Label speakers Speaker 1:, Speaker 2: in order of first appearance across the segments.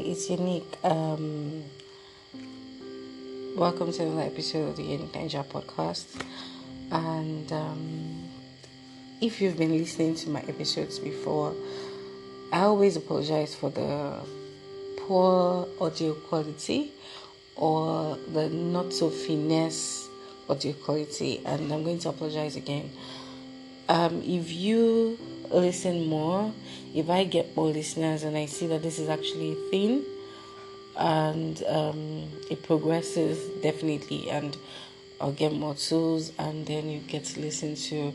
Speaker 1: it's Unique. Welcome to another episode of the Unique Niger podcast. And if you've been listening to my episodes before, I always apologize for the poor audio quality or the not so finesse audio quality, and I'm going to apologize again. If you listen more, if I get more listeners and I see that this is actually a thing and it progresses definitely, and I'll get more tools, and then you get to listen to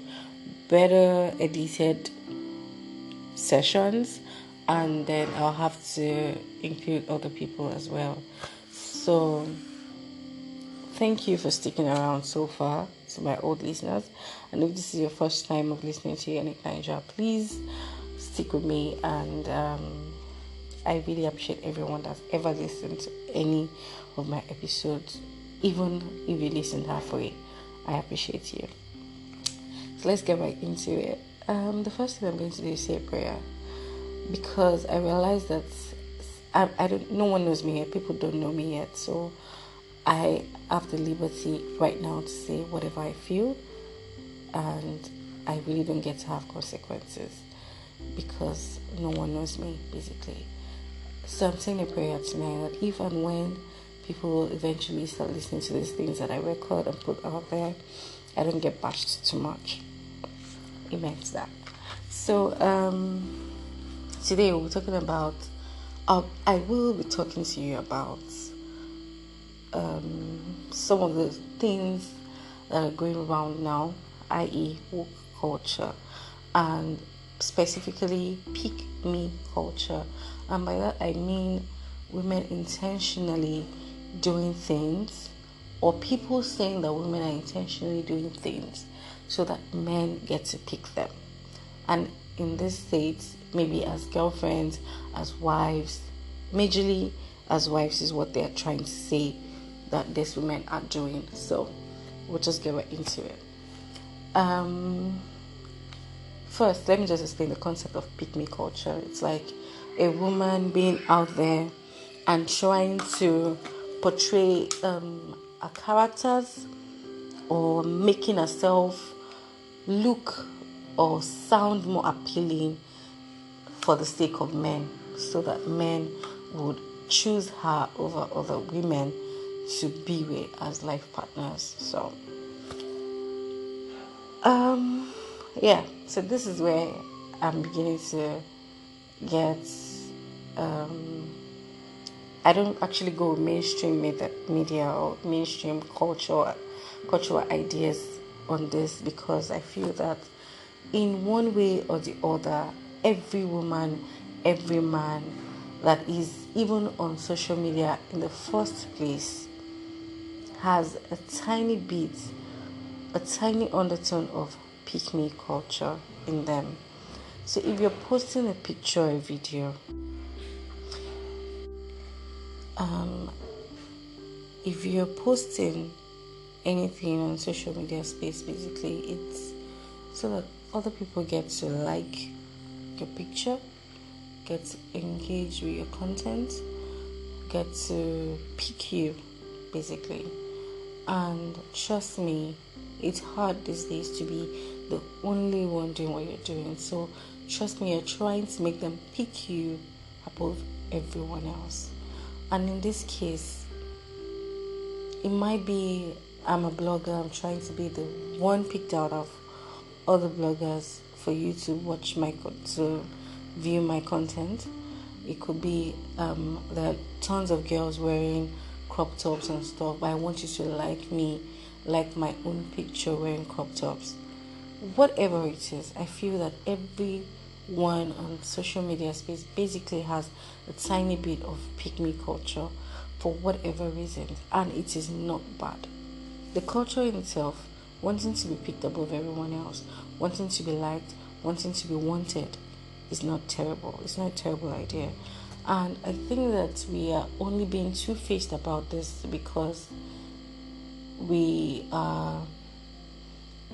Speaker 1: better edited sessions, and then I'll have to include other people as well. So thank you for sticking around so far to my old listeners. And if this is your first time of listening to Unique Niger, please stick with me. And I really appreciate everyone that's ever listened to any of my episodes, even if you listened halfway. I appreciate you. So let's get right into it. The first thing I'm going to do is say a prayer, because I realize that no one knows me yet. People don't know me yet, so I have the liberty right now to say whatever I feel, and I really don't get to have consequences because no one knows me, basically. So I'm saying a prayer tonight that if and when people eventually start listening to these things that I record and put out there, I don't get bashed too much. Amen to that. So today we'll be talking about, I will be talking to you about some of the things that are going around now, i.e. woke culture, and specifically pick me culture. And by that I mean women intentionally doing things, or people saying that women are intentionally doing things so that men get to pick them. And in this state, maybe as girlfriends, as wives, majorly as wives is what they're trying to say that these women are doing. So we'll just get right into it. First, let me just explain the concept of pick me culture. It's like a woman being out there and trying to portray her characters, or making herself look or sound more appealing for the sake of men, so that men would choose her over other women to be with as life partners. So so this is where I'm beginning to get I don't actually go mainstream media or mainstream cultural ideas on this, because I feel that in one way or the other, every woman, every man that is even on social media in the first place has a tiny undertone of pick me culture in them. So if you're posting a picture or a video, if you're posting anything on social media space, basically it's so that other people get to like your picture, get to engage with your content, get to pick you, basically. And trust me, it's hard these days to be the only one doing what you're doing. So trust me, you're trying to make them pick you above everyone else. And in this case, it might be I'm a blogger, I'm trying to be the one picked out of other bloggers for you to watch to view my content. It could be there are tons of girls wearing crop tops and stuff, but I want you to like my own picture wearing crop tops. Whatever it is, I feel that everyone on social media space basically has a tiny bit of pick me culture for whatever reason, and it is not bad. The culture in itself, wanting to be picked above everyone else, wanting to be liked, wanting to be wanted, is not terrible. It's not a terrible idea. And I think that we are only being two-faced about this because we are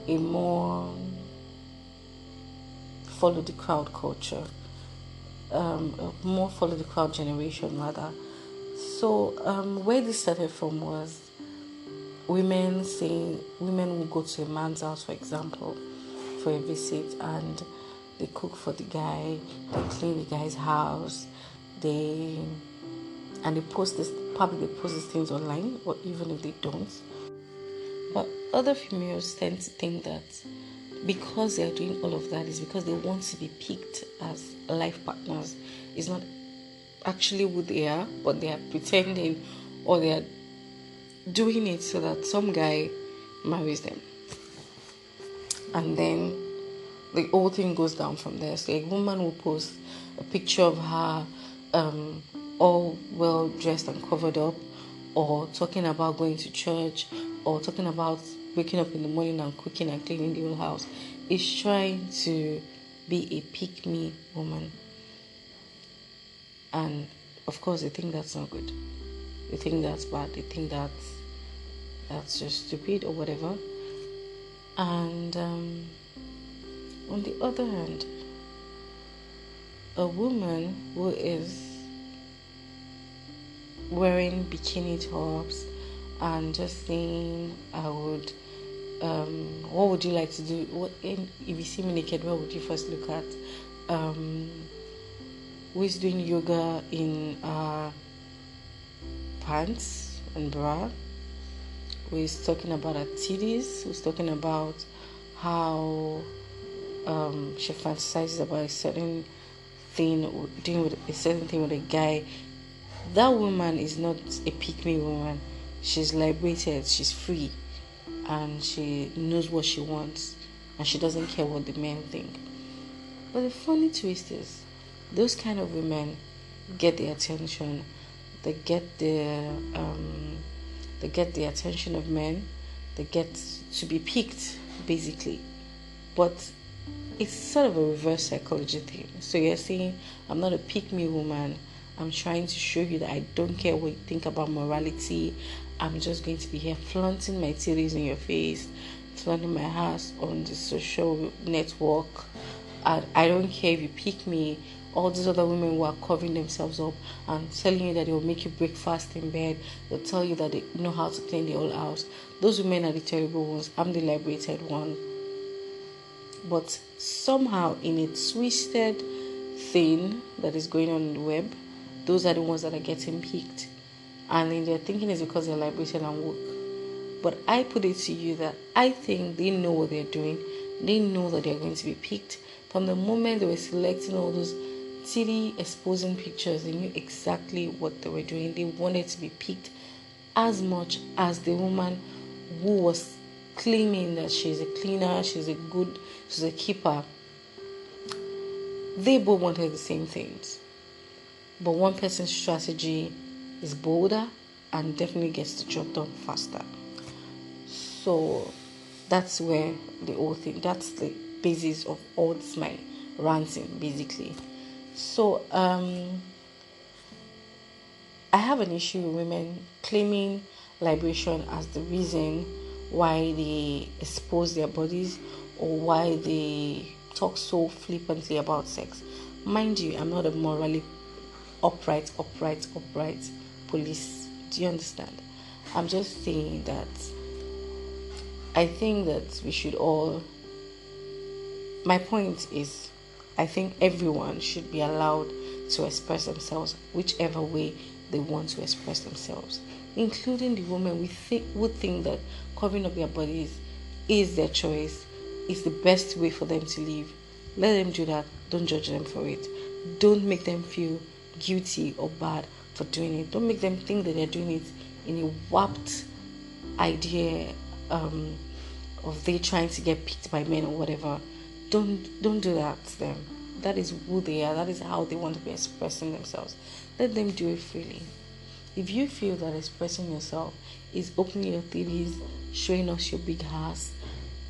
Speaker 1: a more follow the crowd culture. more follow the crowd generation rather. So where this started from was women saying women will go to a man's house, for example, for a visit, and they cook for the guy, they clean the guy's house, they post this, probably they post these things online, or even if they don't. But other females tend to think that because they are doing all of that is because they want to be picked as life partners. It's not actually who they are, but they are pretending, or they are doing it so that some guy marries them. And then the whole thing goes down from there. So a woman will post a picture of her all well dressed and covered up, or talking about going to church, or talking about waking up in the morning and cooking and cleaning the whole house. Is trying to be a pick-me woman. And of course they think that's not good. They think that's bad. They think that's just stupid or whatever. And on the other hand, a woman who is wearing bikini tops and just saying, I would, what would you like to do? If you see me naked, what would you first look at? Who is doing yoga in pants and bra? Who is talking about her titties? Who's talking about how she fantasizes about a certain thing, doing with a certain thing with a guy? That woman is not a pick-me woman. She's liberated, she's free, and she knows what she wants, and she doesn't care what the men think. But the funny twist is, those kind of women get the attention. They get the attention of men. They get to be picked, basically. But it's sort of a reverse psychology thing. So you're saying, I'm not a pick-me woman. I'm trying to show you that I don't care what you think about morality. I'm just going to be here flaunting my titties in your face, flaunting my ass on the social network. And I don't care if you pick me. All these other women who are covering themselves up and telling you that they will make you breakfast in bed. They'll tell you that they know how to clean the whole house. Those women are the terrible ones. I'm the liberated one. But somehow, in a twisted thing that is going on the web, those are the ones that are getting picked. And in their thinking is because they're liberated and woke. But I put it to you that I think they know what they're doing. They know that they're going to be picked. From the moment they were selecting all those titty exposing pictures, they knew exactly what they were doing. They wanted to be picked as much as the woman who was claiming that she's a cleaner, she's a keeper. They both wanted the same things. But one person's strategy is bolder and definitely gets the job done faster. So that's where the whole thing, that's the basis of all this my ranting, basically. So I have an issue with women claiming liberation as the reason why they expose their bodies or why they talk so flippantly about sex. Mind you, I'm not a morally upright police. Do you understand? I'm just saying that I think that we should all, my point is, I think everyone should be allowed to express themselves whichever way they want to express themselves, including the women would think that covering up their bodies is their choice, is the best way for them to live. Let them do that. Don't judge them for it. Don't make them feel guilty or bad for doing it. Don't make them think that they're doing it in a warped idea of they trying to get picked by men or whatever. Don't do that to them. That is who they are. That is how they want to be expressing themselves. Let them do it freely. If you feel that expressing yourself is opening your titties, showing us your big ass,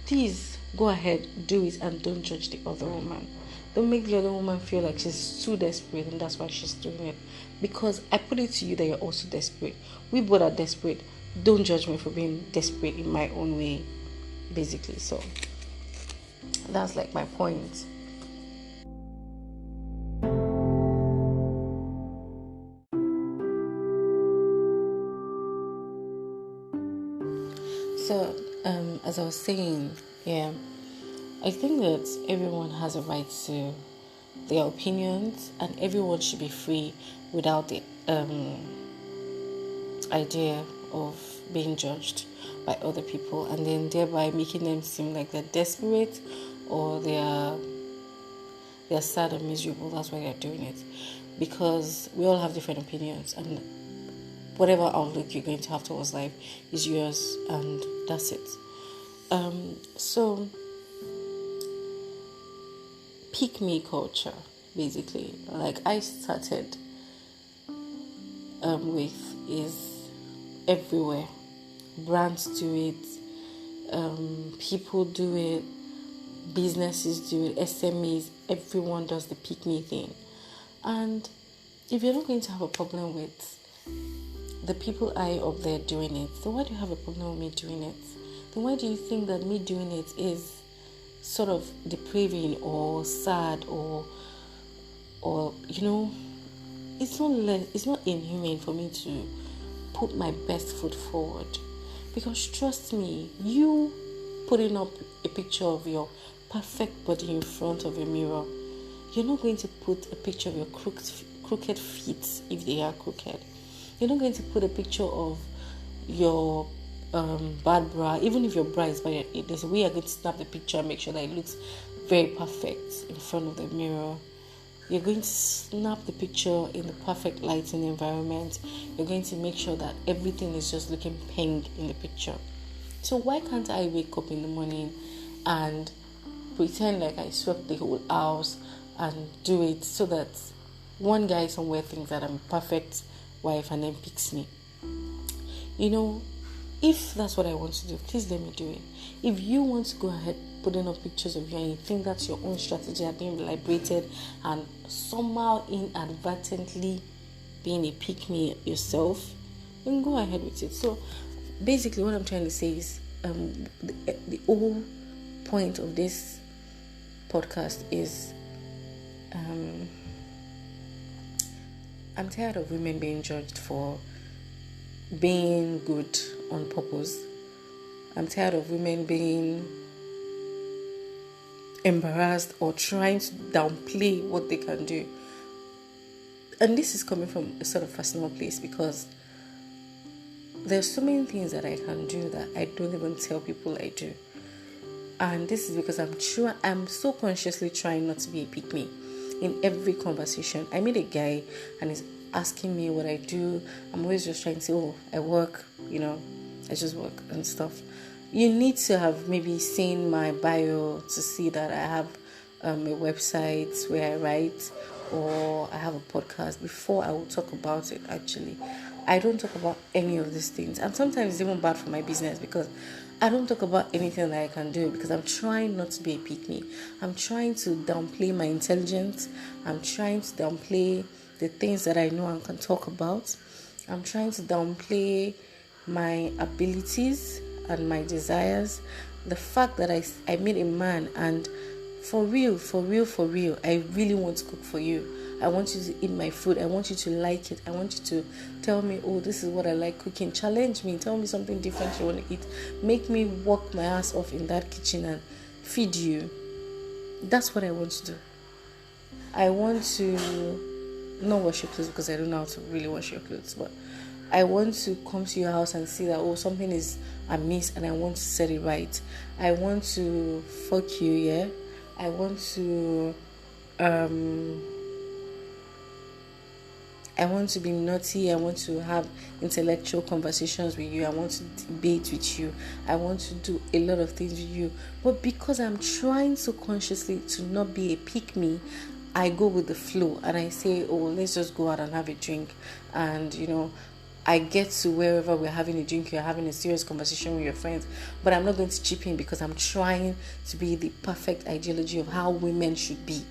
Speaker 1: please go ahead, do it, and don't judge the other woman. Don't make the other woman feel like she's too desperate and that's why she's doing it. Because I put it to you that you're also desperate. We both are desperate. Don't judge me for being desperate in my own way, basically. So that's like my point. as I was saying, yeah, I think that everyone has a right to their opinions, and everyone should be free without the idea of being judged by other people, and then thereby making them seem like they're desperate or they're sad and miserable. That's why they're doing it, because we all have different opinions, and whatever outlook you're going to have towards life is yours, and that's it. So pick me culture, basically, like I started with, is everywhere. Brands do it, people do it, businesses do it, SMEs, everyone does the pick me thing. And if you're not going to have a problem with the people I up there doing it, then why do you have a problem with me doing it? Then why do you think that me doing it is sort of depraving or sad or it's not inhumane for me to put my best foot forward. Because trust me, you putting up a picture of your perfect body in front of a mirror, you're not going to put a picture of your crooked feet if they are crooked. You're not going to put a picture of your bad bra, even if your bra is bad. There's a way you're going to snap the picture and make sure that it looks very perfect in front of the mirror. You're going to snap the picture in the perfect lighting environment. You're going to make sure that everything is just looking pink in the picture. So why can't I wake up in the morning and pretend like I swept the whole house and do it so that one guy somewhere thinks that I'm a perfect wife and then picks me? If that's what I want to do, please let me do it. If you want to go ahead putting up pictures of you and you think that's your own strategy at being liberated and somehow inadvertently being a pick-me yourself, then go ahead with it. So basically what I'm trying to say is the whole point of this podcast is I'm tired of women being judged for being good on purpose. I'm tired of women being embarrassed or trying to downplay what they can do. And this is coming from a sort of personal place, because there's so many things that I can do that I don't even tell people I do. And this is because I'm so consciously trying not to be a pick-me in every conversation. I meet a guy and he's asking me what I do. I'm always just trying to say, I work, I just work and stuff. You need to have maybe seen my bio to see that I have a website where I write, or I have a podcast before I will talk about it. Actually, I don't talk about any of these things, and sometimes it's even bad for my business because I don't talk about anything that I can do because I'm trying not to be a pick-me. I'm trying to downplay my intelligence. I'm trying to downplay the things that I know and can talk about. I'm trying to downplay my abilities and my desires. The fact that I meet a man and for real, I really want to cook for you. I want you to eat my food. I want you to like it. I want you to tell me, this is what I like cooking. Challenge me. Tell me something different you want to eat. Make me work my ass off in that kitchen and feed you. That's what I want to do. I want to not wash your clothes because I don't know how to really wash your clothes, but I want to come to your house and see that, something is amiss and I want to set it right. I want to fuck you, yeah? I want to be naughty. I want to have intellectual conversations with you. I want to debate with you. I want to do a lot of things with you. But because I'm trying so consciously to not be a pick-me, I go with the flow and I say, let's just go out and have a drink. And, I get to wherever we're having a drink, you're having a serious conversation with your friends, but I'm not going to chip in because I'm trying to be the perfect ideology of how women should be.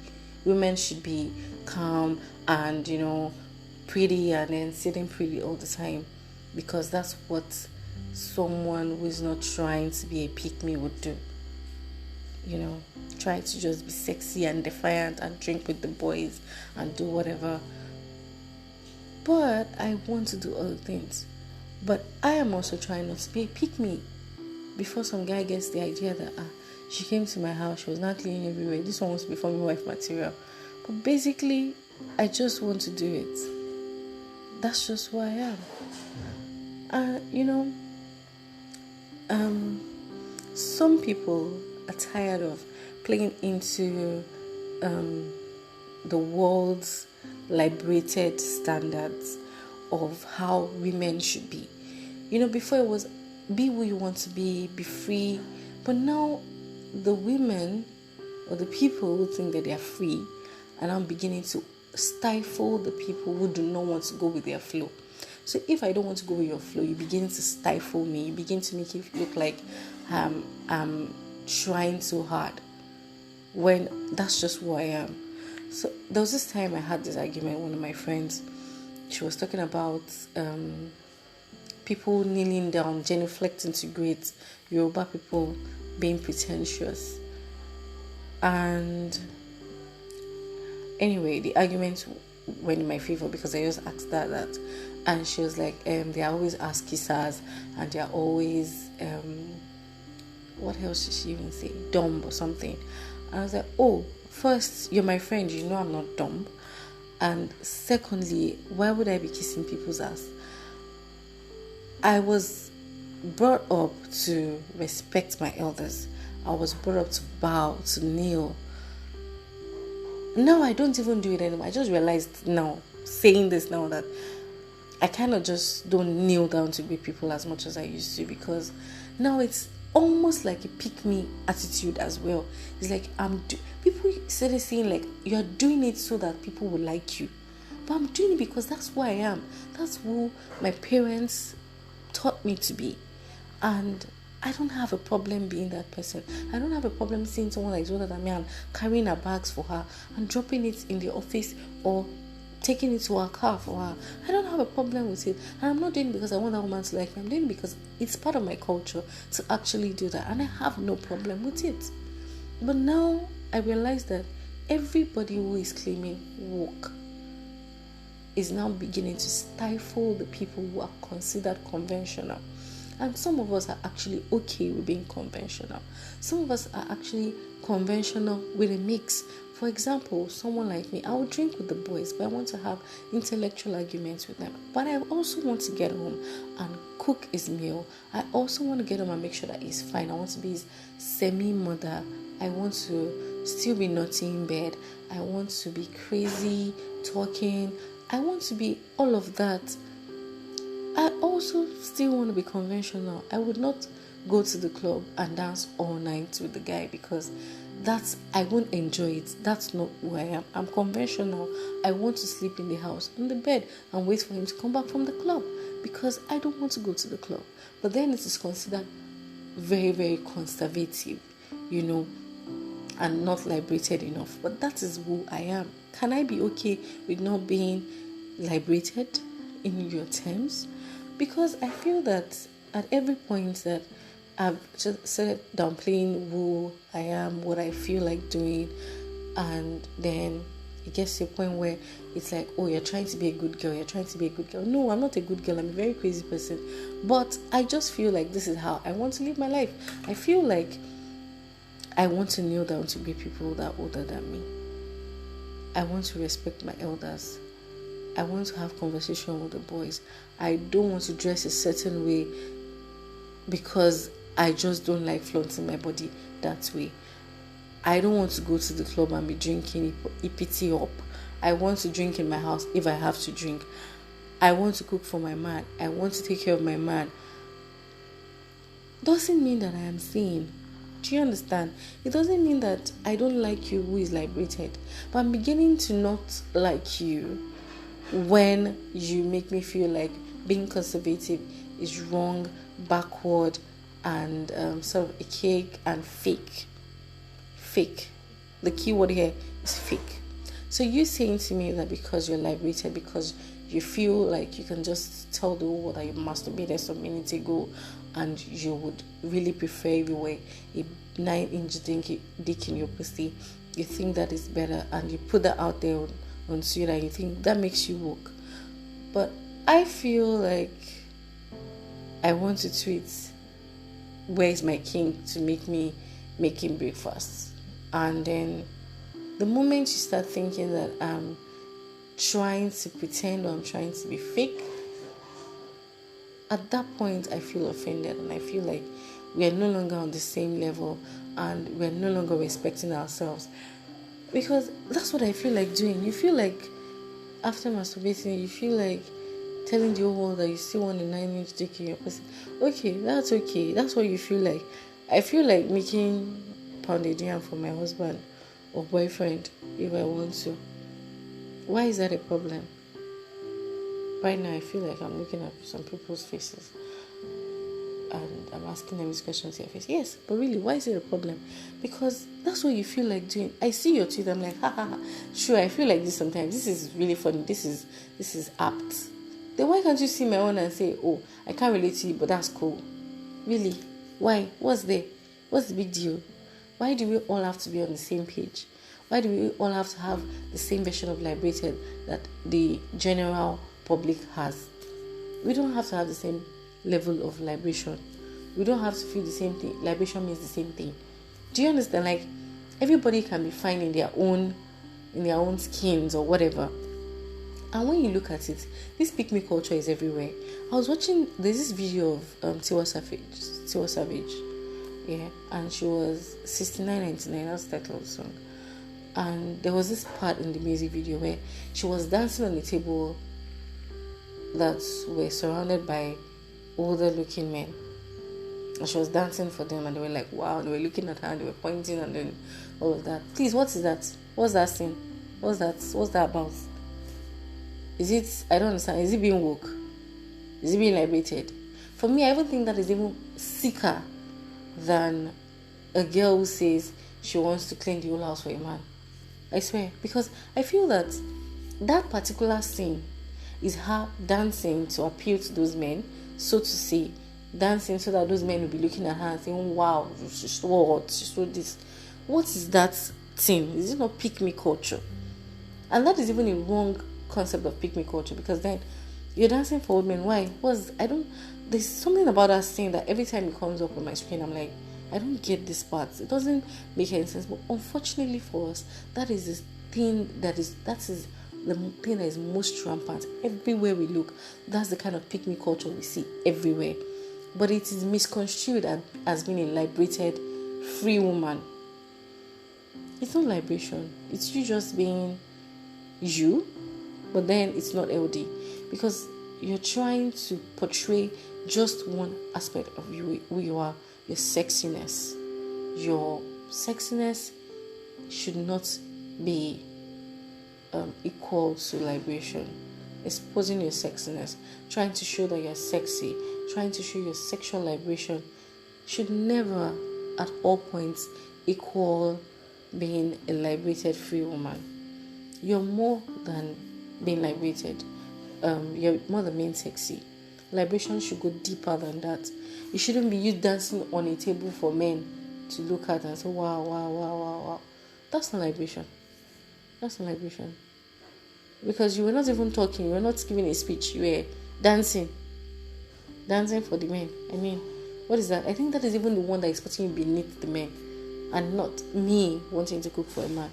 Speaker 1: Women should be calm and, pretty and then sitting pretty all the time, because that's what someone who is not trying to be a pick-me would do. Try to just be sexy and defiant and drink with the boys and do whatever. But I want to do other things. But I am also trying not to be a pick-me. before some guy gets the idea that she came to my house, she was not cleaning everywhere. This one wants to be for me wife material. But basically, I just want to do it. That's just who I am. Some people are tired of playing into the world's liberated standards of how women should be. Before it was be who you want to be free. But now the women or the people who think that they are free are now beginning to stifle the people who do not want to go with their flow. So if I don't want to go with your flow, you begin to stifle me. You begin to make it look like I'm trying so hard, when that's just who I am. So there was this time I had this argument with one of my friends. She was talking about people kneeling down, genuflecting to great Yoruba people being pretentious. And anyway, the argument went in my favor because I just asked that. And she was like, they are always ass kissers, and they are always, what else did she even say? Dumb or something. And I was like, oh, first, you're my friend, you know I'm not dumb. And secondly, why would I be kissing people's ass? I was brought up to respect my elders. I was brought up to bow, to kneel. Now I don't even do it anymore. I just realized now, saying this now, that I kind of just don't kneel down to greet people as much as I used to, because now it's almost like a pick-me attitude as well. It's like people started saying like, you're doing it so that people will like you. But I'm doing it because that's who I am. That's who my parents taught me to be. And I don't have a problem being that person. I don't have a problem seeing someone like older than me and carrying her bags for her and dropping it in the office or taking it to her car for her. I don't have a problem with it. And I'm not doing it because I want that woman to like me. I'm doing it because it's part of my culture to actually do that. And I have no problem with it. But now I realize that everybody who is claiming woke is now beginning to stifle the people who are considered conventional. And some of us are actually okay with being conventional. Some of us are actually conventional with a mix. For example, someone like me, I will drink with the boys, but I want to have intellectual arguments with them. But I also want to get home and cook his meal. I also want to get home and make sure that he's fine. I want to be his semi-mother. I want to still be naughty in bed. I want to be crazy, talking. I want to be all of that. I also still want to be conventional. I would not go to the club and dance all night with the guy because I won't enjoy it. That's not who I am. I'm conventional. I want to sleep in the house, on the bed, and wait for him to come back from the club because I don't want to go to the club. But then it is considered very, very conservative, and not liberated enough. But that is who I am. Can I be okay with not being liberated in your terms? Because I feel that at every point that I've just started downplaying who I am, what I feel like doing, and then it gets to a point where it's like, oh, you're trying to be a good girl, No, I'm not a good girl, I'm a very crazy person. But I just feel like this is how I want to live my life. I feel like I want to kneel down to greet people that are older than me. I want to respect my elders. I want to have conversation with the boys. I don't want to dress a certain way because I just don't like flaunting my body that way. I don't want to go to the club and be drinking EPT up. I want to drink in my house if I have to drink. I want to cook for my man. I want to take care of my man. Doesn't mean that I am sane. Do you understand? It doesn't mean that I don't like you who is liberated. But I'm beginning to not like you when you make me feel like being conservative is wrong, backward, and sort of archaic and fake. The key word here is fake. So you saying to me that because you're liberated, because you feel like you can just tell the world that you masturbated some minutes ago, and you would really prefer if you were a 9-inch dick in your pussy, you think that is better, and you put that out there on Twitter, and you think that makes you woke. But I feel like I want to tweet where is my king to make me making breakfast? And then the moment you start thinking that I'm trying to pretend or I'm trying to be fake, at that point I feel offended, and I feel like we are no longer on the same level and we're no longer respecting ourselves. Because that's what I feel like doing. You feel like after masturbating, you feel like telling the whole world that you still want a 9-inch dick in your pussy. Okay, that's okay. That's what you feel like. I feel like making pounded yam for my husband or boyfriend if I want to. Why is that a problem? Right now, I feel like I'm looking at some people's faces and I'm asking them this question to your face. Yes, but really, why is it a problem? Because that's what you feel like doing. I see your tweet, I'm like, ha ha ha. Sure, I feel like this sometimes. This is really funny. This is apt. Then why can't you see my own and say, oh, I can't relate to you, but that's cool? Really? Why? What's there? What's the big deal? Why do we all have to be on the same page? Why do we all have to have the same version of liberated that the general public has? We don't have to have the same level of liberation. We don't have to feel the same thing. Liberation means the same thing. Do you understand? Like, everybody can be fine in their own skins or whatever. And when you look at it, this pick me culture is everywhere. I was watching, there's this video of Tiwa Savage, yeah, and she was 69.99, that's the title of the song. And there was this part in the music video where she was dancing on the table that were surrounded by older looking men. And she was dancing for them and they were like, wow, and they were looking at her and they were pointing and then all of that. Please, what is that? What's that scene? What's that about? Is it, I don't understand, is it being woke? Is it being liberated? For me, I even think that is even sicker than a girl who says she wants to clean the whole house for a man. I swear. Because I feel that particular scene is her dancing to appeal to those men, so to say, dancing so that those men will be looking at her and saying, wow, she's what? She's so this. What is that thing? Is it not pick me culture? And that is even a wrong concept of pick me culture, because then you're dancing for old men. Why? There's something about that scene that every time it comes up on my screen, I'm like, I don't get this part. It doesn't make any sense. But unfortunately for us, that is the thing that is the thing that is most rampant everywhere we look. That's the kind of pick me culture we see everywhere. But it is misconstrued as being a liberated, free woman. It's not liberation. It's you just being you, but then it's not LD, because you're trying to portray just one aspect of you, who you are, your sexiness. Your sexiness should not be equal to liberation. Exposing your sexiness, trying to show that you're sexy, trying to show your sexual liberation should never at all points equal being a liberated free woman. You're more than being liberated. You're more than being sexy. Liberation should go deeper than that. It shouldn't be you dancing on a table for men to look at and say, wow, wow, wow, wow, wow. That's not liberation. That's not liberation. Because you were not even talking, you were not giving a speech, you were dancing. Dancing for the men. I mean, what is that? I think that is even the one that is putting you beneath the men, and not me wanting to cook for a man.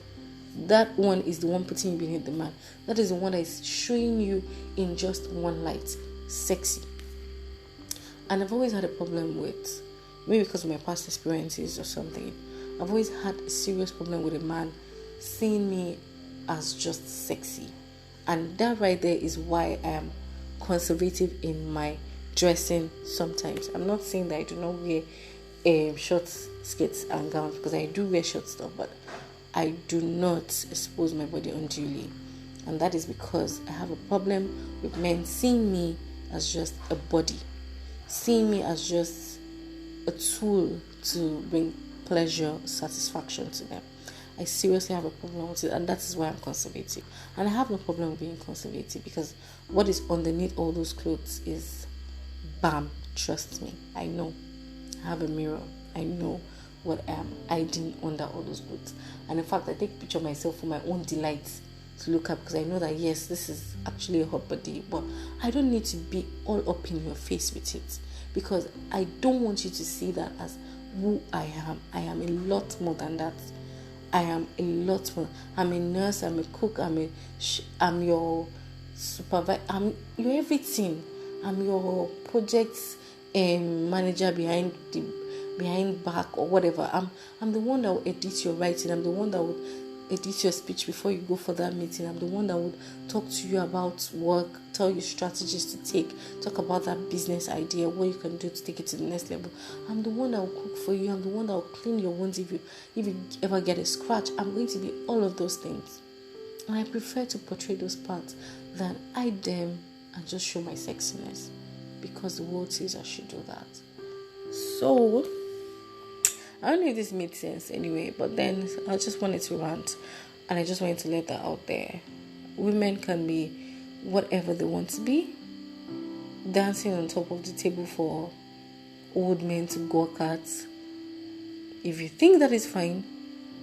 Speaker 1: That one is the one putting you beneath the man. That is the one that is showing you in just one light. Sexy. And I've always had a problem with, maybe because of my past experiences or something, I've always had a serious problem with a man seeing me as just sexy. And that right there is why I am conservative in my dressing sometimes. I'm not saying that I do not wear short skirts and gowns, because I do wear short stuff, but I do not expose my body unduly. And that is because I have a problem with men seeing me as just a body, seeing me as just a tool to bring pleasure, satisfaction to them. I seriously have a problem with it, and that is why I'm conservative. And I have no problem with being conservative, because what is underneath all those clothes is bam. Trust me, I know. I have a mirror. I know what I am hiding under all those clothes. And in fact, I take a picture of myself for my own delight to look at, because I know that yes, this is actually a hot body, but I don't need to be all up in your face with it, because I don't want you to see that as who I am. I am a lot more than that. I am a lot more. I'm a nurse, I'm a cook, I'm your supervisor, I'm your everything. I'm your project manager behind back or whatever. I'm the one that will edit your writing. I'm the one that will edit your speech before you go for that meeting. I'm the one that would talk to you about work, tell you strategies to take, talk about that business idea, what you can do to take it to the next level. I'm the one that will cook for you. I'm the one that will clean your wounds if you ever get a scratch. I'm going to be all of those things. And I prefer to portray those parts than hide them and just show my sexiness, because the world says I should do that. So I don't know if this made sense anyway, but then I just wanted to rant, and I just wanted to let that out there. Women can be whatever they want to be, dancing on top of the table for old men to gawk at. If you think that is fine,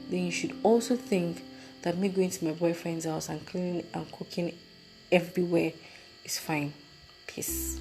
Speaker 1: then you should also think that me going to my boyfriend's house and cleaning and cooking everywhere is fine. Peace.